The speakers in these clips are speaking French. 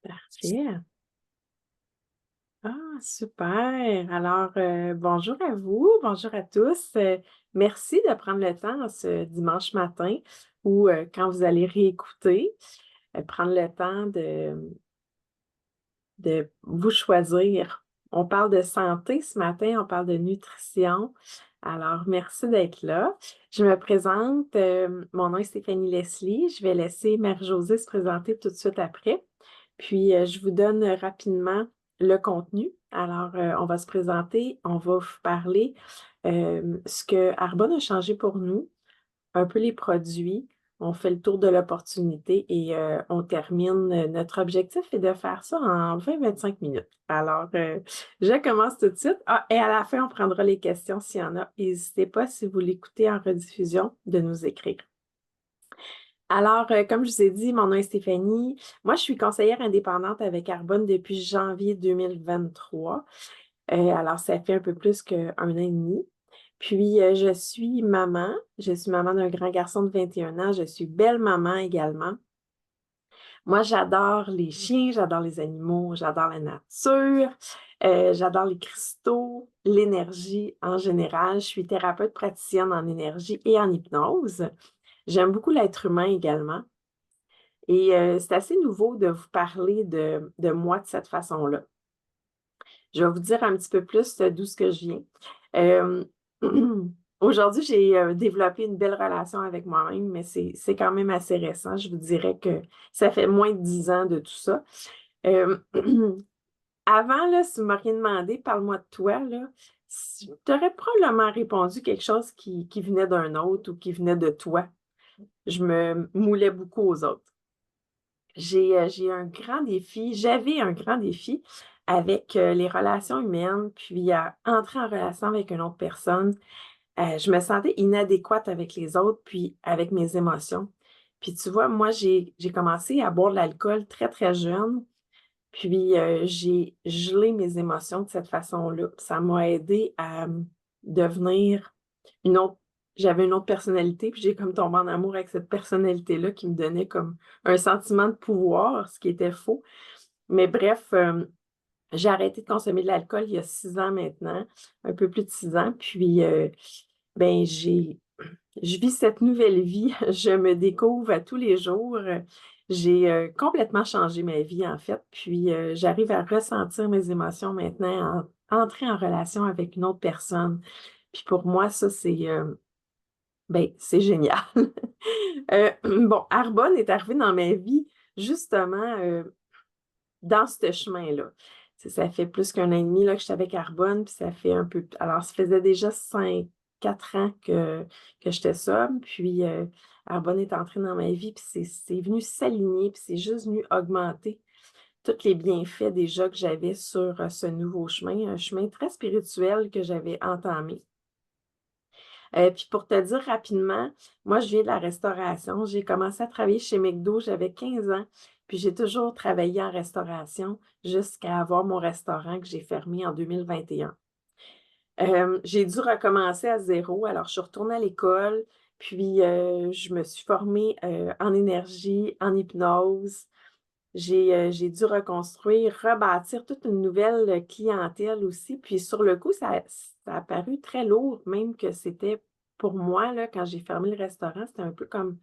Parfait. Ah, super. Alors, bonjour à vous, bonjour à tous. Merci de prendre le temps ce dimanche matin ou quand vous allez réécouter, prendre le temps de vous choisir. On parle de santé ce matin, on parle de nutrition. Alors, merci d'être là. Je me présente, mon nom est Stéphanie Leslie. Je vais laisser Mère-Josée se présenter tout de suite après. Puis, je vous donne rapidement le contenu. Alors, on va se présenter, on va vous parler ce que Arbonne a changé pour nous, un peu les produits, on fait le tour de l'opportunité et on termine. Notre objectif est de faire ça en 20-25 minutes. Alors, je commence tout de suite. Ah, et à la fin, on prendra les questions s'il y en a. N'hésitez pas, si vous l'écoutez en rediffusion, de nous écrire. Alors, comme je vous ai dit, mon nom est Stéphanie. Moi, je suis conseillère indépendante avec Arbonne depuis janvier 2023. Alors, ça fait un peu plus qu'un an et demi. Puis, je suis maman. Je suis maman d'un grand garçon de 21 ans. Je suis belle-maman également. Moi, j'adore les chiens, j'adore les animaux, j'adore la nature, j'adore les cristaux, l'énergie en général. Je suis thérapeute praticienne en énergie et en hypnose. J'aime beaucoup l'être humain également. Et c'est assez nouveau de vous parler de moi de cette façon-là. Je vais vous dire un petit peu plus d'où ce que je viens. Euh, Aujourd'hui, j'ai développé une belle relation avec moi-même, mais c'est quand même assez récent. Je vous dirais que ça fait moins de 10 ans de tout ça. Euh, Avant, là, si vous m'auriez demandé, parle-moi de toi, là, tu aurais probablement répondu quelque chose qui venait d'un autre ou qui venait de toi. Je me moulais beaucoup aux autres. J'ai un grand défi, j'avais un grand défi avec les relations humaines, puis à entrer en relation avec une autre personne. Je me sentais inadéquate avec les autres, puis avec mes émotions. Puis tu vois, moi, j'ai commencé à boire de l'alcool très, très jeune, puis j'ai gelé mes émotions de cette façon-là. Ça m'a aidé à devenir une autre. J'avais une autre personnalité, puis j'ai comme tombé en amour avec cette personnalité-là qui me donnait comme un sentiment de pouvoir, ce qui était faux. Mais bref, j'ai arrêté de consommer de l'alcool il y a 6 ans maintenant, un peu plus de 6 ans. Puis, ben, je vis cette nouvelle vie. Je me découvre à tous les jours. J'ai complètement changé ma vie, en fait. Puis, j'arrive à ressentir mes émotions maintenant, entrer en relation avec une autre personne. Puis, pour moi, ça, c'est génial. Bon, Arbonne est arrivé dans ma vie justement dans ce chemin-là. Ça fait plus qu'un an et demi là, que je suis avec Arbonne, puis ça fait un peu. Alors, ça faisait déjà 4 ans que j'étais sobre, puis Arbonne est entrée dans ma vie, puis c'est venu s'aligner, puis c'est juste venu augmenter tous les bienfaits déjà que j'avais sur ce nouveau chemin, un chemin très spirituel que j'avais entamé. Puis pour te dire rapidement, moi, je viens de la restauration. J'ai commencé à travailler chez McDo, j'avais 15 ans, puis j'ai toujours travaillé en restauration jusqu'à avoir mon restaurant que j'ai fermé en 2021. J'ai dû recommencer à zéro, alors je suis retournée à l'école, puis je me suis formée en énergie, en hypnose. J'ai dû reconstruire, rebâtir toute une nouvelle clientèle aussi. Puis sur le coup, ça a paru très lourd, même que c'était pour moi, là, quand j'ai fermé le restaurant, c'était un peu comme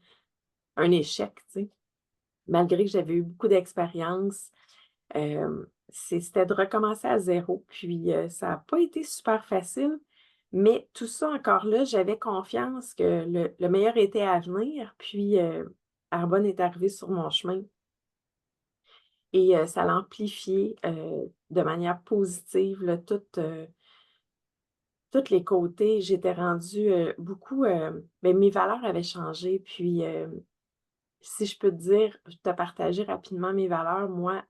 un échec, tu sais. Malgré que j'avais eu beaucoup d'expérience, c'était de recommencer à zéro. Puis ça n'a pas été super facile, mais tout ça encore là, j'avais confiance que le meilleur était à venir. Puis Arbonne est arrivé sur mon chemin. Et ça l'a amplifié de manière positive, là, tous les côtés. J'étais rendue beaucoup, ben, mes valeurs avaient changé. Puis, si je peux te dire, te partager rapidement mes valeurs, moi,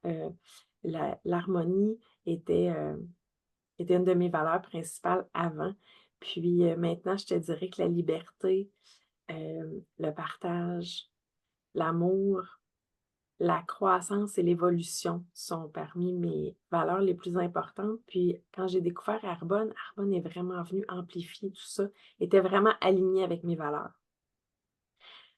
l'harmonie était une de mes valeurs principales avant. Puis maintenant, je te dirais que la liberté, le partage, l'amour, la croissance et l'évolution sont parmi mes valeurs les plus importantes. Puis quand j'ai découvert Arbonne, Arbonne est vraiment venu amplifier tout ça, était vraiment aligné avec mes valeurs.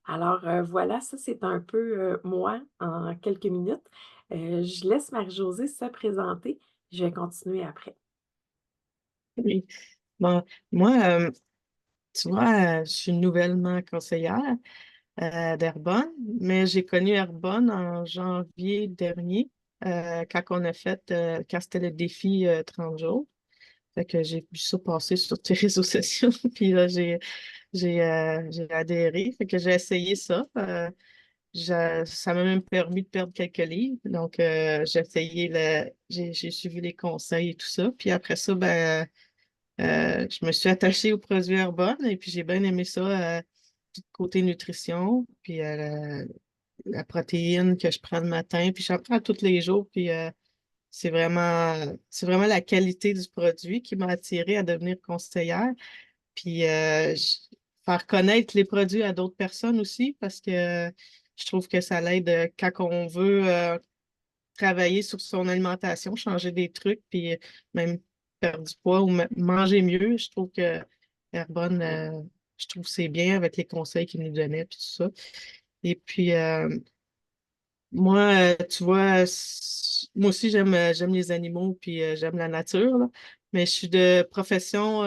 Alors voilà, ça c'est un peu moi en quelques minutes. Je laisse Marie-Josée se présenter. Je vais continuer après. Oui. Bon, moi, tu vois, je suis nouvellement conseillère d'Herbonne, mais j'ai connu Herbonne en janvier dernier, quand on a fait, quand c'était le défi 30 jours. Fait que j'ai vu ça passer sur tes réseaux sociaux, puis là, j'ai adhéré. Fait que j'ai essayé ça. Ça m'a même permis de perdre quelques livres. Donc, j'ai essayé j'ai suivi les conseils et tout ça. Puis après ça, ben, je me suis attachée aux produits Herbonne et puis j'ai bien aimé ça, tout côté nutrition, puis la protéine que je prends le matin, puis j'en prends tous les jours, puis c'est vraiment la qualité du produit qui m'a attirée à devenir conseillère, puis faire connaître les produits à d'autres personnes aussi, parce que je trouve que ça l'aide quand on veut travailler sur son alimentation, changer des trucs, puis même perdre du poids ou manger mieux. Je trouve que Herbonne, je trouve que c'est bien avec les conseils qu'il nous donnait, puis tout ça. Et puis, moi, tu vois, moi aussi, j'aime les animaux, puis j'aime la nature, là. Mais je suis de profession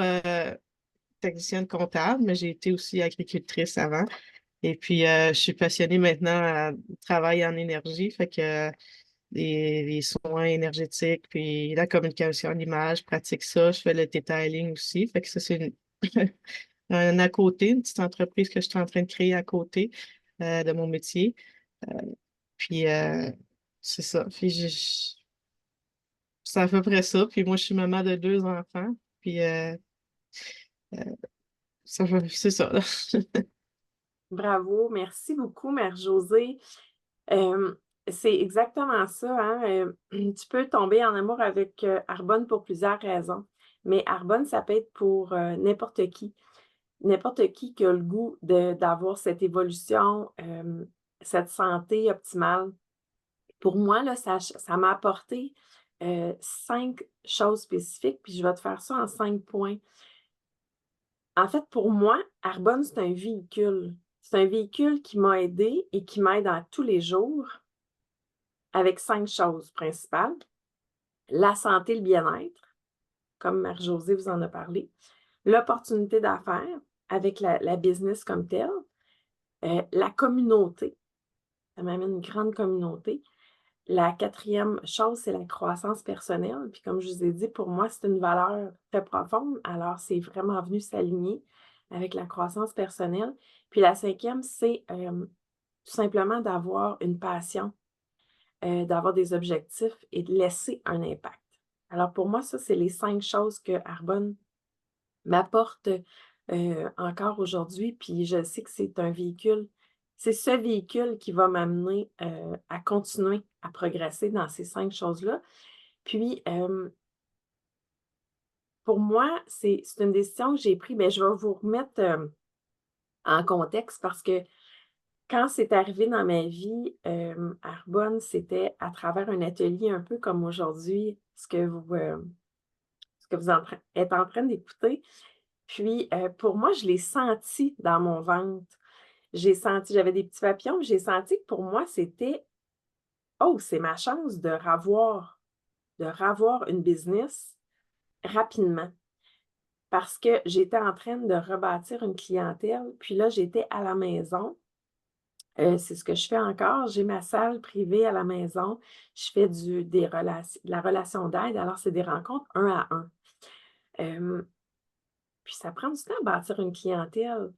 technicienne comptable, mais j'ai été aussi agricultrice avant. Et puis, je suis passionnée maintenant à travailler en énergie, fait que les soins énergétiques, puis la communication à l'image, je pratique ça. Je fais le detailing aussi. Fait que ça, c'est un à côté, une petite entreprise que je suis en train de créer à côté de mon métier. Euh, puis c'est ça. Puis c'est à peu près ça. Puis moi, je suis maman de 2 enfants. Puis euh, c'est ça, là. Bravo, merci beaucoup, Mère Josée. Euh, c'est exactement ça, hein. Tu peux tomber en amour avec Arbonne pour plusieurs raisons. Mais Arbonne, ça peut être pour n'importe qui. N'importe qui a le goût d'avoir cette évolution, cette santé optimale. Pour moi, là, ça m'a apporté 5 choses spécifiques, puis je vais te faire ça en 5 points. En fait, pour moi, Arbonne, c'est un véhicule. C'est un véhicule qui m'a aidé et qui m'aide à tous les jours avec 5 choses principales. La santé, le bien-être, comme Marie-Josée vous en a parlé. L'opportunité d'affaires avec la business comme telle. La communauté, ça m'amène une grande communauté. La quatrième chose, c'est la croissance personnelle. Puis comme je vous ai dit, pour moi, c'est une valeur très profonde. Alors, c'est vraiment venu s'aligner avec la croissance personnelle. Puis la cinquième, c'est tout simplement d'avoir une passion, d'avoir des objectifs et de laisser un impact. Alors pour moi, ça, c'est les 5 choses que Arbonne m'apporte encore aujourd'hui. Puis je sais que c'est un véhicule, c'est ce véhicule qui va m'amener à continuer à progresser dans ces 5 choses-là. Puis pour moi, c'est une décision que j'ai prise. Bien, je vais vous remettre en contexte parce que quand c'est arrivé dans ma vie, Arbonne, c'était à travers un atelier un peu comme aujourd'hui, ce que vous êtes en train d'écouter. Puis, pour moi, je l'ai senti dans mon ventre. J'ai senti, j'avais des petits papillons, j'ai senti que pour moi, c'était, oh, c'est ma chance de ravoir une business rapidement. Parce que j'étais en train de rebâtir une clientèle. Puis là, j'étais à la maison. C'est ce que je fais encore. J'ai ma salle privée à la maison. Je fais de la relation d'aide. Alors, c'est des rencontres 1 à 1. Puis ça prend du temps à bâtir une clientèle.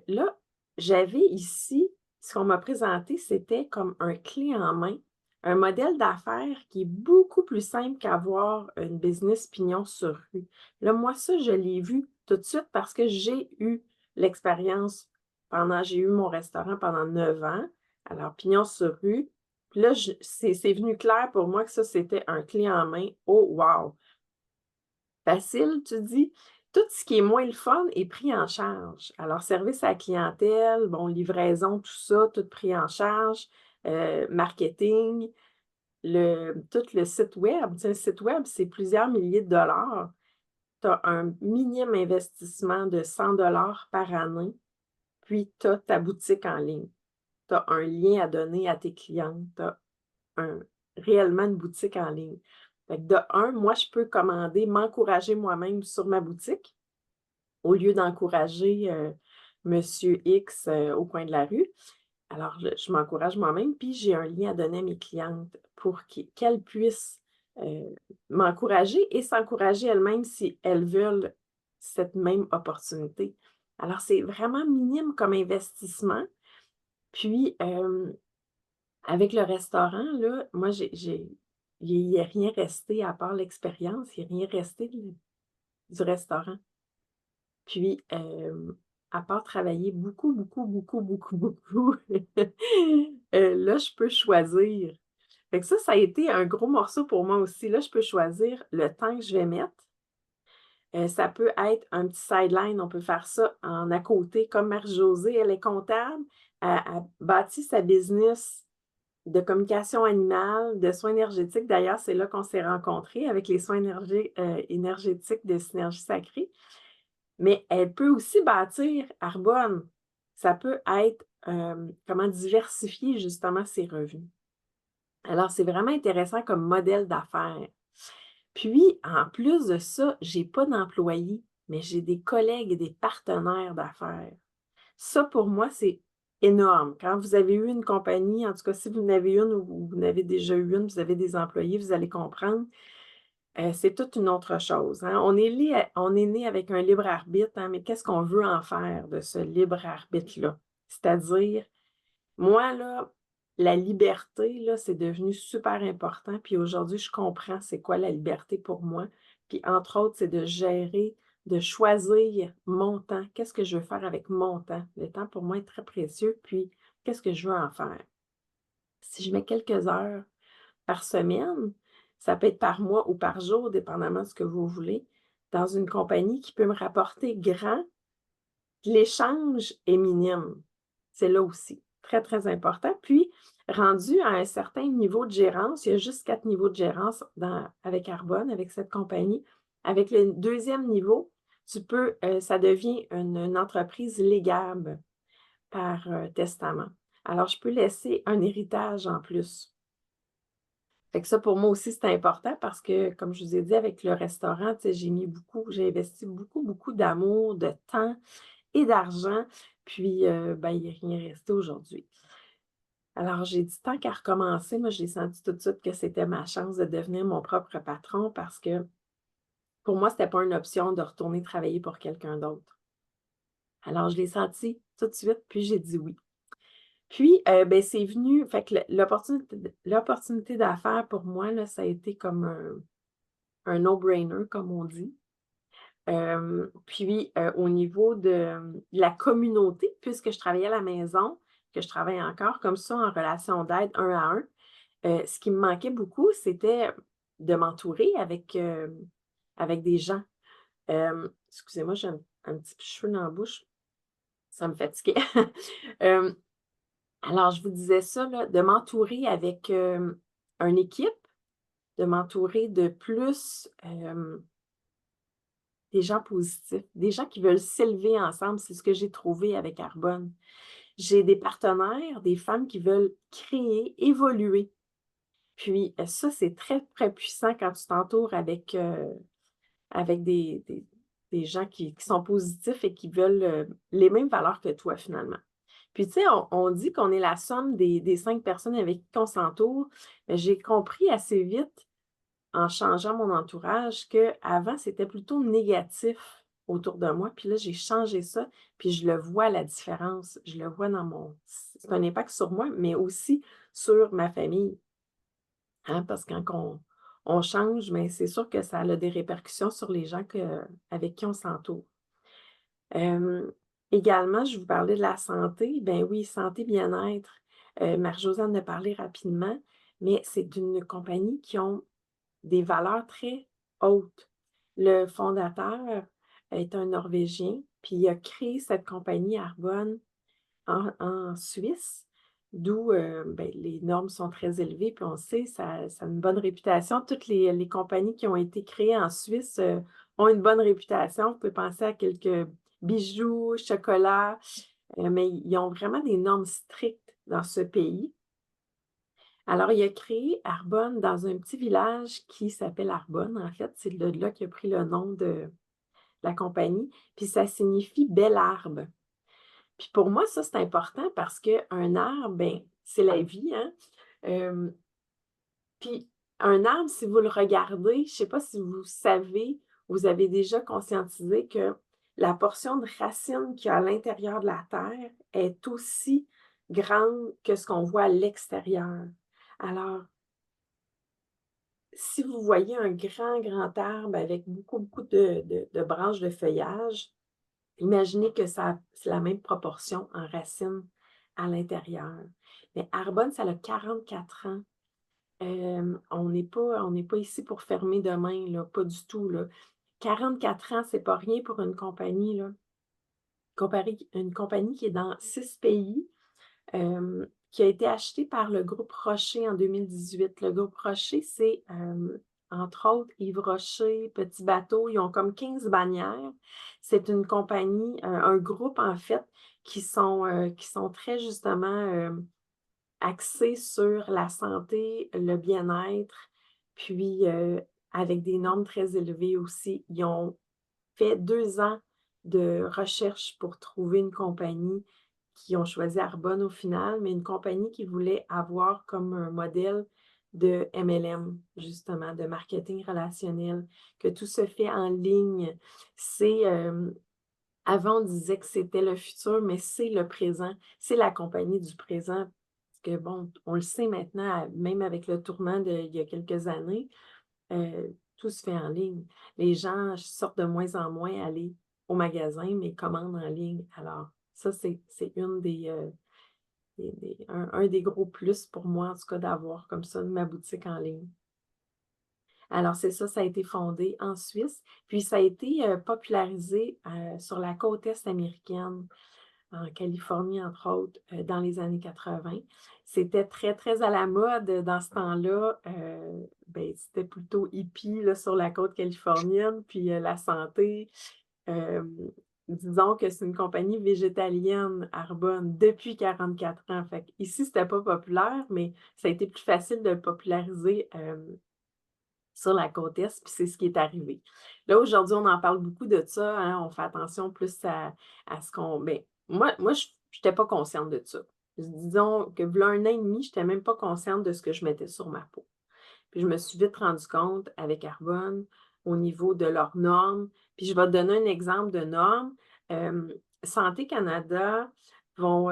Là, j'avais ici, ce qu'on m'a présenté, c'était comme un clé en main, un modèle d'affaires qui est beaucoup plus simple qu'avoir une business pignon sur rue. Là, moi, ça, je l'ai vu tout de suite parce que j'ai eu l'expérience j'ai eu mon restaurant pendant 9 ans, alors pignon sur rue. Puis là, c'est venu clair pour moi que ça, c'était un clé en main. Oh, wow! Facile, tu dis? Tout ce qui est moins le fun est pris en charge. Alors, service à la clientèle, bon, livraison, tout ça, tout pris en charge, marketing, tout le site web. Tu sais, un site web, c'est plusieurs milliers de dollars. Tu as un minimum investissement de 100 $ par année puis tu as ta boutique en ligne. Tu as un lien à donner à tes clientes. Tu as réellement une boutique en ligne. Fait que de un, moi, je peux commander, m'encourager moi-même sur ma boutique au lieu d'encourager Monsieur X au coin de la rue. Alors, je m'encourage moi-même, puis j'ai un lien à donner à mes clientes pour qu'elles puissent m'encourager et s'encourager elles-mêmes si elles veulent cette même opportunité. Alors, c'est vraiment minime comme investissement. Puis, avec le restaurant, là, moi, il n'y a rien resté à part l'expérience, il n'y a rien resté du restaurant. Puis, à part travailler beaucoup, beaucoup, beaucoup, beaucoup, beaucoup, là, je peux choisir. Fait que ça a été un gros morceau pour moi aussi. Là, je peux choisir le temps que je vais mettre. Ça peut être un petit sideline, on peut faire ça en à côté, comme Marie-Josée, elle est comptable, elle bâtit sa business de communication animale, de soins énergétiques. D'ailleurs, c'est là qu'on s'est rencontrés avec les soins énergétiques de Synergie Sacrée. Mais elle peut aussi bâtir Arbonne. Ça peut être comment diversifier justement ses revenus. Alors, c'est vraiment intéressant comme modèle d'affaires. Puis, en plus de ça, je n'ai pas d'employés, mais j'ai des collègues et des partenaires d'affaires. Ça, pour moi, c'est énorme. Quand vous avez eu une compagnie, en tout cas, si vous en avez une ou vous en avez déjà eu une, vous avez des employés, vous allez comprendre, c'est toute une autre chose, hein. On est né avec un libre arbitre, hein, mais qu'est-ce qu'on veut en faire de ce libre arbitre-là? C'est-à-dire, moi, là, la liberté, là, c'est devenu super important. Puis aujourd'hui, je comprends c'est quoi la liberté pour moi. Puis entre autres, c'est de gérer, de choisir mon temps. Qu'est-ce que je veux faire avec mon temps? Le temps, pour moi, est très précieux. Puis, qu'est-ce que je veux en faire? Si je mets quelques heures par semaine, ça peut être par mois ou par jour, dépendamment de ce que vous voulez, dans une compagnie qui peut me rapporter grand, l'échange est minime. C'est là aussi très, très important. Puis, rendu à un certain niveau de gérance, il y a juste 4 niveaux de gérance avec Arbonne, avec cette compagnie. Avec le deuxième niveau, ça devient une entreprise légale par testament. Alors, je peux laisser un héritage en plus. Fait que ça, pour moi aussi, c'est important parce que, comme je vous ai dit, avec le restaurant, j'ai investi beaucoup, beaucoup d'amour, de temps et d'argent. Puis, ben, il n'y a rien resté aujourd'hui. Alors, j'ai dit, tant qu'à recommencer, moi, j'ai senti tout de suite que c'était ma chance de devenir mon propre patron parce que pour moi, ce n'était pas une option de retourner travailler pour quelqu'un d'autre. Alors, je l'ai senti tout de suite, puis j'ai dit oui. Puis, ben, c'est venu, fait que l'opportunité d'affaires pour moi, là, ça a été comme un no-brainer, comme on dit. Puis, au niveau de la communauté, puisque je travaillais à la maison, que je travaille encore comme ça en relation d'aide un à un, ce qui me manquait beaucoup, c'était de m'entourer avec des gens. Excusez-moi, j'ai un petit cheveu dans la bouche, ça me fatiguait. Euh, alors, je vous disais ça, là, de m'entourer avec une équipe, de m'entourer de plus des gens positifs, des gens qui veulent s'élever ensemble. C'est ce que j'ai trouvé avec Arbonne. J'ai des partenaires, des femmes qui veulent créer, évoluer. Puis ça, c'est très, très puissant quand tu t'entoures avec des gens qui sont positifs et qui veulent les mêmes valeurs que toi, finalement. Puis, tu sais, on dit qu'on est la somme des 5 personnes avec qui on s'entoure. Mais j'ai compris assez vite, en changeant mon entourage, qu'avant, c'était plutôt négatif autour de moi. Puis là, j'ai changé ça, puis je le vois, la différence. Je le vois dans c'est un impact sur moi, mais aussi sur ma famille. Hein, parce que quand on change, mais c'est sûr que ça a des répercussions sur les gens avec qui on s'entoure. Également, je vous parlais de la santé. Ben oui, santé, bien-être. Marie-Josée en a parlé rapidement, mais c'est une compagnie qui ont des valeurs très hautes. Le fondateur est un Norvégien, puis il a créé cette compagnie Arbonne en Suisse, d'où ben, les normes sont très élevées, puis on sait, ça a une bonne réputation. Toutes les compagnies qui ont été créées en Suisse ont une bonne réputation. Vous pouvez penser à quelques bijoux, chocolats. mais ils ont vraiment des normes strictes dans ce pays. Alors, il a créé Arbonne dans un petit village qui s'appelle Arbonne. En fait, c'est de là qu'il a pris le nom de la compagnie. Puis ça signifie bel arbre. Puis pour moi, ça, c'est important parce qu'un arbre, ben, c'est la vie, hein? Euh, puis un arbre, si vous le regardez, je ne sais pas si vous savez, vous avez déjà conscientisé que la portion de racine qu'il y a à l'intérieur de la terre est aussi grande que ce qu'on voit à l'extérieur. Alors, si vous voyez un grand arbre avec beaucoup de branches de feuillage, imaginez que c'est la même proportion en racines à l'intérieur. Mais Arbonne, ça a 44 ans. On n'est pas ici pour fermer demain, là, pas du tout, là. 44 ans, c'est pas rien pour une compagnie, là. Une compagnie qui est dans 6 pays, qui a été achetée par le groupe Rocher en 2018. Le groupe Rocher, c'est entre autres Yves Rocher, Petit Bateau, ils ont comme 15 bannières. C'est une compagnie, un groupe en fait, qui sont très justement axés sur la santé, le bien-être, puis avec des normes très élevées aussi. Ils ont fait 2 ans de recherche pour trouver une compagnie qui ont choisi Arbonne au final, mais une compagnie qui voulait avoir comme un modèle de MLM, justement, de marketing relationnel, que tout se fait en ligne. Avant, on disait que c'était le futur, mais c'est le présent. C'est la compagnie du présent. Parce que, bon, on le sait maintenant, même avec le tournant d'il y a quelques années, tout se fait en ligne. Les gens sortent de moins en moins aller au magasin, mais commandent en ligne. Alors, ça, c'est une un des gros plus pour moi, en tout cas, d'avoir comme ça ma boutique en ligne. Alors, c'est ça, ça a été fondé en Suisse, puis ça a été popularisé sur la côte est américaine, en Californie, entre autres, dans les années 80. C'était très, très à la mode dans ce temps-là. Ben, c'était plutôt hippie là, sur la côte californienne, puis la santé. Euh, disons que c'est une compagnie végétalienne, Arbonne, depuis 44 ans. Fait ici, c'était pas populaire, mais ça a été plus facile de le populariser sur la côte Est, puis c'est ce qui est arrivé. Là, aujourd'hui, on en parle beaucoup de ça, hein, on fait attention plus à ce qu'on... Ben, moi je n'étais pas consciente de ça. Disons que voilà 1 an et demi, je n'étais même pas consciente de ce que je mettais sur ma peau. Puis je me suis vite rendu compte avec Arbonne au niveau de leurs normes. Puis je vais te donner un exemple de normes. Santé Canada vont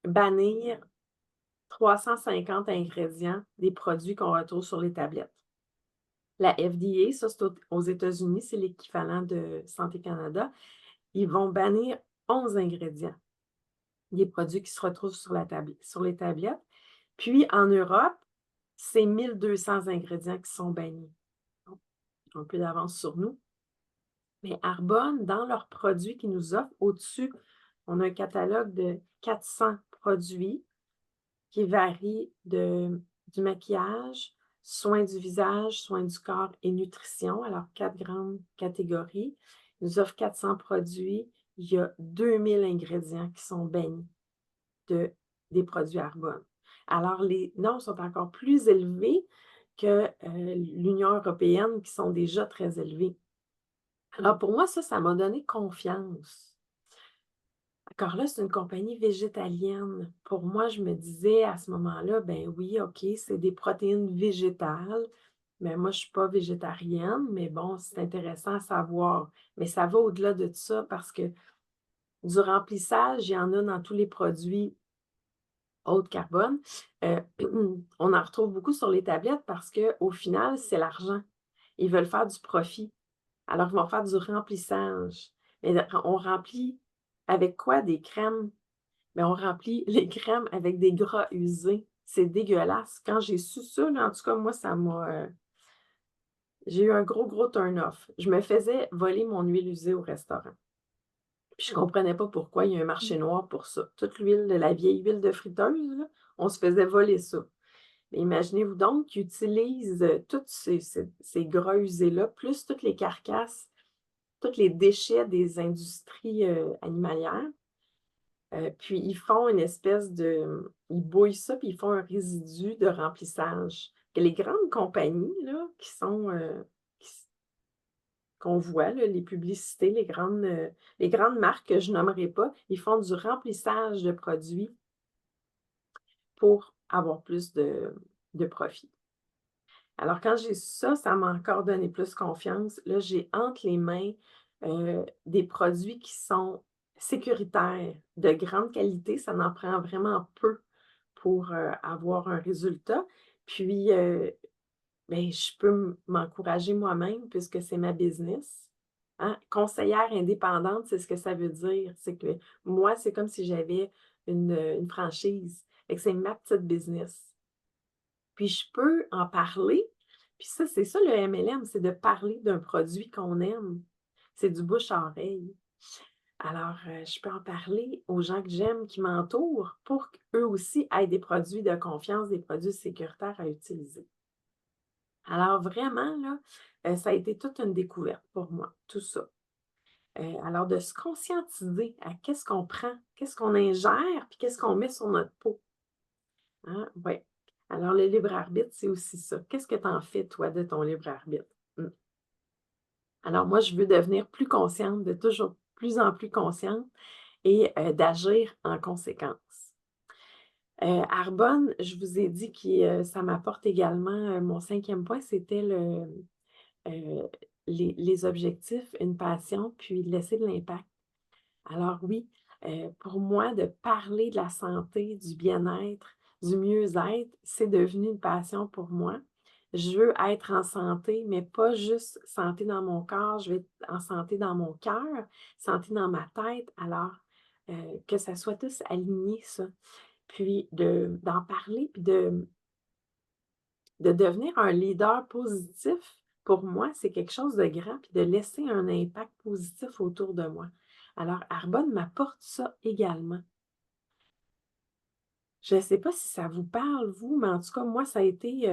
bannir 350 ingrédients des produits qu'on retrouve sur les tablettes. La FDA, ça c'est aux États-Unis, c'est l'équivalent de Santé Canada. Ils vont bannir 11 ingrédients des produits qui se retrouvent sur les tablettes. Puis en Europe, c'est 1200 ingrédients qui sont bannis. Donc, un peu d'avance sur nous. Mais Arbonne, dans leurs produits qu'ils nous offrent, au-dessus, on a un catalogue de 400 produits qui varient du maquillage, soins du visage, soins du corps et nutrition. Alors, 4 grandes catégories. Ils nous offrent 400 produits. Il y a 2000 ingrédients qui sont bannis des produits Arbonne. Alors, les normes sont encore plus élevées que l'Union européenne, qui sont déjà très élevées. Alors, pour moi, ça m'a donné confiance. Encore là, c'est une compagnie végétalienne. Pour moi, je me disais à ce moment-là, ben oui, OK, c'est des protéines végétales, mais moi, je ne suis pas végétarienne, mais bon, c'est intéressant à savoir. Mais ça va au-delà de ça parce que du remplissage, il y en a dans tous les produits haut de carbone. On en retrouve beaucoup sur les tablettes parce qu'au final, c'est l'argent. Ils veulent faire du profit. Alors, ils vont faire du remplissage. Mais on remplit avec quoi? Des crèmes. Mais on remplit les crèmes avec des gras usés. C'est dégueulasse. Quand j'ai su ça, là, en tout cas, moi, ça m'a... j'ai eu un gros turn-off. Je me faisais voler mon huile usée au restaurant. Puis je ne comprenais pas pourquoi il y a un marché noir pour ça. Toute l'huile de la vieille huile de friteuse, là, on se faisait voler ça. Mais imaginez-vous donc qu'ils utilisent tous ces gras usés-là, plus toutes les carcasses, tous les déchets des industries animalières, Puis ils font une espèce ils bouillent ça, puis ils font un résidu de remplissage. Que les grandes compagnies, là, qui s qu'on voit, là, les publicités, les grandes marques que je nommerai pas, ils font du remplissage de produits pour avoir plus de profit. Alors quand j'ai su ça, ça m'a encore donné plus confiance. Là, j'ai entre les mains, des produits qui sont sécuritaires, de grande qualité. Ça n'en prend vraiment peu pour, avoir un résultat. Puis, beh, je peux m'encourager moi-même puisque c'est ma business, hein. Conseillère indépendante, c'est ce que ça veut dire. C'est que moi, c'est comme si j'avais une franchise. Fait que c'est ma petite business. Puis je peux en parler, puis ça, c'est ça le MLM, c'est de parler d'un produit qu'on aime. C'est du bouche à oreille. Alors, je peux en parler aux gens que j'aime, qui m'entourent, pour qu'eux aussi aient des produits de confiance, des produits sécuritaires à utiliser. Alors vraiment là, ça a été toute une découverte pour moi, tout ça. Alors de se conscientiser à qu'est-ce qu'on prend, qu'est-ce qu'on ingère, puis qu'est-ce qu'on met sur notre peau, hein? Ouais. Alors le libre arbitre, c'est aussi ça. Qu'est-ce que tu en fais toi de ton libre arbitre? Mmh. Alors moi, je veux devenir plus consciente, de toujours plus en plus consciente et d'agir en conséquence. Arbonne, je vous ai dit que ça m'apporte également, mon cinquième point, c'était heu, les objectifs, une passion, puis laisser de l'impact. Alors oui, pour moi, de parler de la santé, du bien-être, du mieux-être, c'est devenu une passion pour moi. Je veux être en santé, mais pas juste santé dans mon corps, je veux être en santé dans mon cœur, santé dans ma tête. Alors, que ça soit tous aligné, ça. Puis d'en parler, puis de devenir un leader positif, pour moi, c'est quelque chose de grand, puis de laisser un impact positif autour de moi. Alors, Arbonne m'apporte ça également. Je ne sais pas si ça vous parle, vous, mais en tout cas, moi, ça a été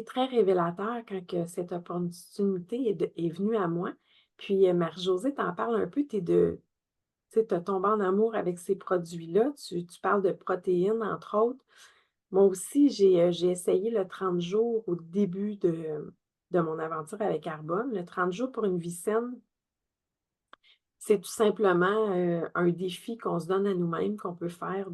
très révélateur quand que cette opportunité est venue à moi. Puis, Marie-Josée t'en parle un peu, tu sais, tu as tombé en amour avec ces produits-là. Tu parles de protéines, entre autres. Moi aussi, j'ai essayé le 30 jours au début de mon aventure avec Arbonne. Le 30 jours pour une vie saine, c'est tout simplement, un défi qu'on se donne à nous-mêmes, qu'on peut faire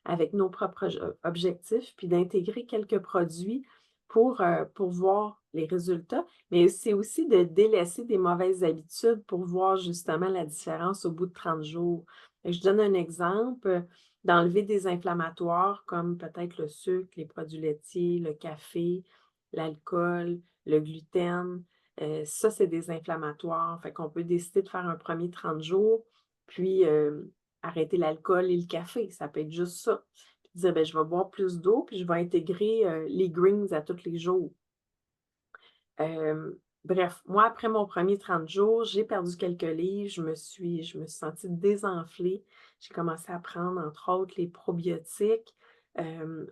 avec nos propres objectifs, puis d'intégrer quelques produits pour voir les résultats. Mais c'est aussi de délaisser des mauvaises habitudes pour voir justement la différence au bout de 30 jours. Fait que je donne un exemple, d'enlever des inflammatoires comme peut-être le sucre, les produits laitiers, le café, l'alcool, le gluten. Ça, c'est des inflammatoires. Fait qu'on peut décider de faire un premier 30 jours, puis arrêter l'alcool et le café. Ça peut être juste ça. Puis dire, ben, je vais boire plus d'eau, puis je vais intégrer les greens à tous les jours. Bref, moi, après mon premier 30 jours, j'ai perdu quelques livres, je me suis sentie désenflée. J'ai commencé à prendre, entre autres, les probiotiques.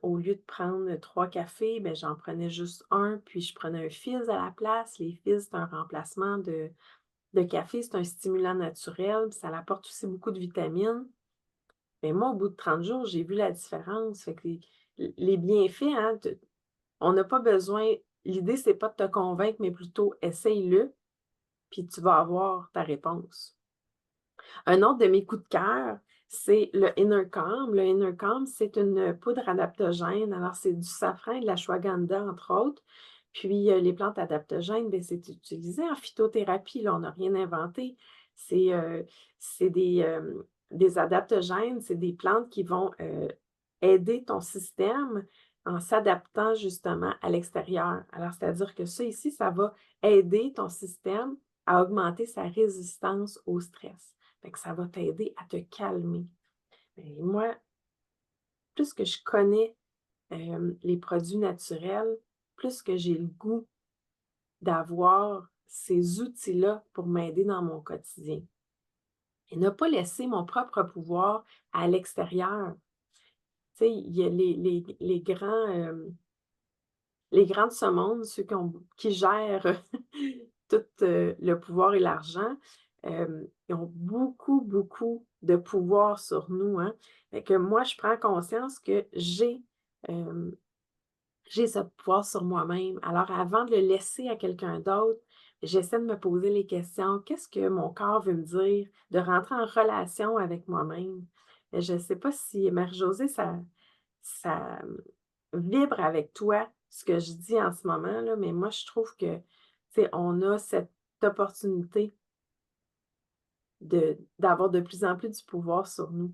Au lieu de prendre 3 cafés, ben, j'en prenais juste un, puis je prenais un Fizz à la place. Les Fizz, c'est un remplacement de café, c'est un stimulant naturel, puis ça apporte aussi beaucoup de vitamines. Mais moi, au bout de 30 jours, j'ai vu la différence. Fait que les bienfaits, hein, on n'a pas besoin. L'idée, c'est pas de te convaincre, mais plutôt essaye-le, puis tu vas avoir ta réponse. Un autre de mes coups de cœur, c'est le Inner Calm. Le Inner Calm, c'est une poudre adaptogène. Alors, c'est du safran et de l'ashwagandha, entre autres. Puis, les plantes adaptogènes, bien, c'est utilisé en phytothérapie. Là, on n'a rien inventé. C'est c'est des adaptogènes, c'est des plantes qui vont aider ton système en s'adaptant justement à l'extérieur. Alors, c'est-à-dire que ça ici, ça va aider ton système à augmenter sa résistance au stress. Fait que ça va t'aider à te calmer. Et moi, plus que je connais les produits naturels, plus que j'ai le goût d'avoir ces outils-là pour m'aider dans mon quotidien. Et ne pas laisser mon propre pouvoir à l'extérieur. Tu sais, il y a les grands de ce monde, ceux qui gèrent tout le pouvoir et l'argent, ils ont beaucoup, beaucoup de pouvoir sur nous, hein. Fait que moi, je prends conscience que j'ai ce pouvoir sur moi-même. Alors, avant de le laisser à quelqu'un d'autre, j'essaie de me poser les questions. Qu'est-ce que mon corps veut me dire? De rentrer en relation avec moi-même. Je ne sais pas si, Marie-Josée, ça vibre avec toi, ce que je dis en ce moment, là, mais moi, je trouve que, tu sais, on a cette opportunité d'avoir de plus en plus du pouvoir sur nous.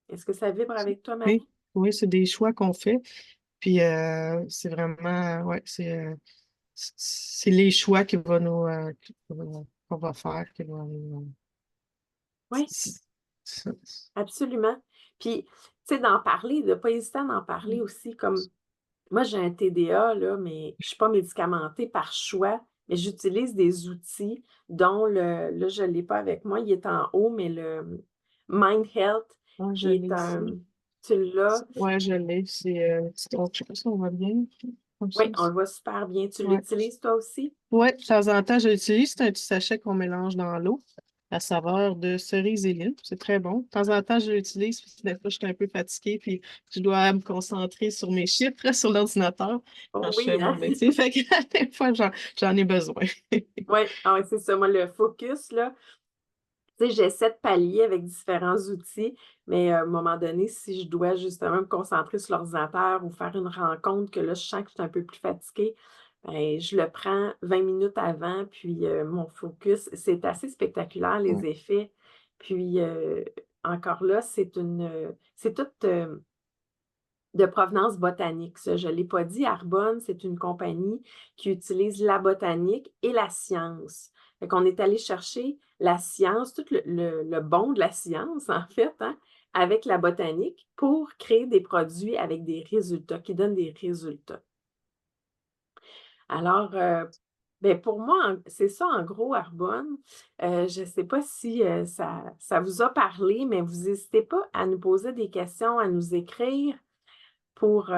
Est-ce que ça vibre avec toi, Oui, Marie? oui, c'est des choix qu'on fait. Puis c'est vraiment, ouais, c'est les choix qui vont qu'on va faire qui vont nous. Oui. c'est- c'est- Absolument. Puis, tu sais, d'en parler, de ne pas hésiter à en parler aussi, comme moi, j'ai un TDA, là, mais je ne suis pas médicamentée par choix, mais j'utilise des outils dont là, je ne l'ai pas avec moi, il est en haut, mais le Mind Health, Ah, je qui est l'ai un, ici. tu l'as, Ouais, je l'ai. Je sais pas si on va bien. Comme oui, ça. on le voit super bien. Tu Ouais. l'utilises toi aussi? Ouais, de temps en temps, je l'utilise. C'est un petit sachet qu'on mélange dans l'eau à saveur de cerise et lime. C'est très bon. De temps en temps, je l'utilise parce que des fois, je suis un peu fatiguée puis je dois me concentrer sur mes chiffres sur l'ordinateur quand Oh je fais oui, mon hein? métier. Fait que des fois, j'en ai besoin. Oui, ah ouais, c'est ça. Moi, le focus, là, tu sais, j'essaie de pallier avec différents outils, mais à un moment donné, si je dois justement me concentrer sur l'ordinateur ou faire une rencontre que là, je sens que je suis un peu plus fatiguée, ben, je le prends 20 minutes avant, puis mon focus, c'est assez spectaculaire, les Ouais. effets. Puis encore là, c'est tout de provenance botanique. Ça, je ne l'ai pas dit, Arbonne, c'est une compagnie qui utilise la botanique et la science. Fait qu'on est allé chercher la science, tout le bon de la science, en fait, hein, avec la botanique pour créer des produits avec des résultats, qui donnent des résultats. Alors, ben pour moi, c'est ça en gros, Arbonne. Je ne sais pas si ça vous a parlé, mais vous n'hésitez pas à nous poser des questions, à nous écrire pour,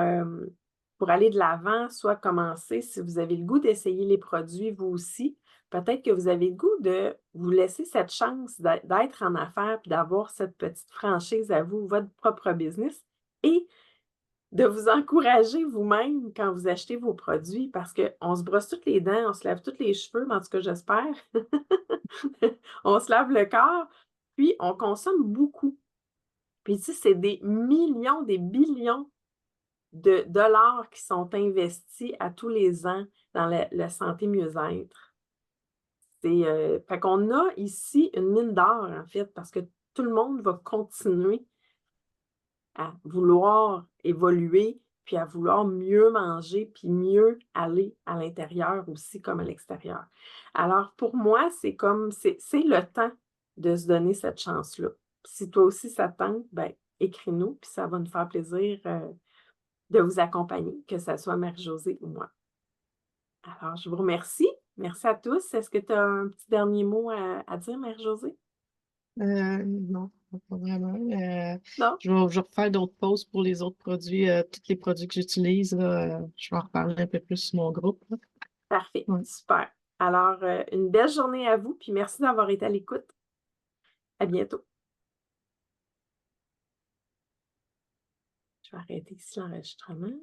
pour aller de l'avant, soit commencer, si vous avez le goût d'essayer les produits vous aussi, peut-être que vous avez le goût de vous laisser cette chance d'être en affaires puis d'avoir cette petite franchise à vous, votre propre business et de vous encourager vous-même quand vous achetez vos produits parce qu'on se brosse toutes les dents, on se lave tous les cheveux, mais en tout cas, j'espère. On se lave le corps, puis on consomme beaucoup. Puis, tu sais, c'est des millions, des billions de dollars qui sont investis à tous les ans dans la santé mieux-être. Fait qu'on a ici une mine d'or, en fait, parce que tout le monde va continuer à vouloir évoluer, puis à vouloir mieux manger, puis mieux aller à l'intérieur aussi comme à l'extérieur. Alors, pour moi, c'est le temps de se donner cette chance-là. Si toi aussi ça te tente, ben écris-nous, puis ça va nous faire plaisir de vous accompagner, que ce soit Marie-Josée ou moi. Alors, je vous remercie. Merci à tous. Est-ce que tu as un petit dernier mot à dire, Marie-Josée? Non, pas vraiment. Non? Je vais refaire d'autres pauses pour les autres produits, tous les produits que j'utilise. Là, je vais en reparler un peu plus sur mon groupe. Là. Parfait. Ouais. Super. Alors, une belle journée à vous, puis merci d'avoir été à l'écoute. À bientôt. Je vais arrêter ici l'enregistrement.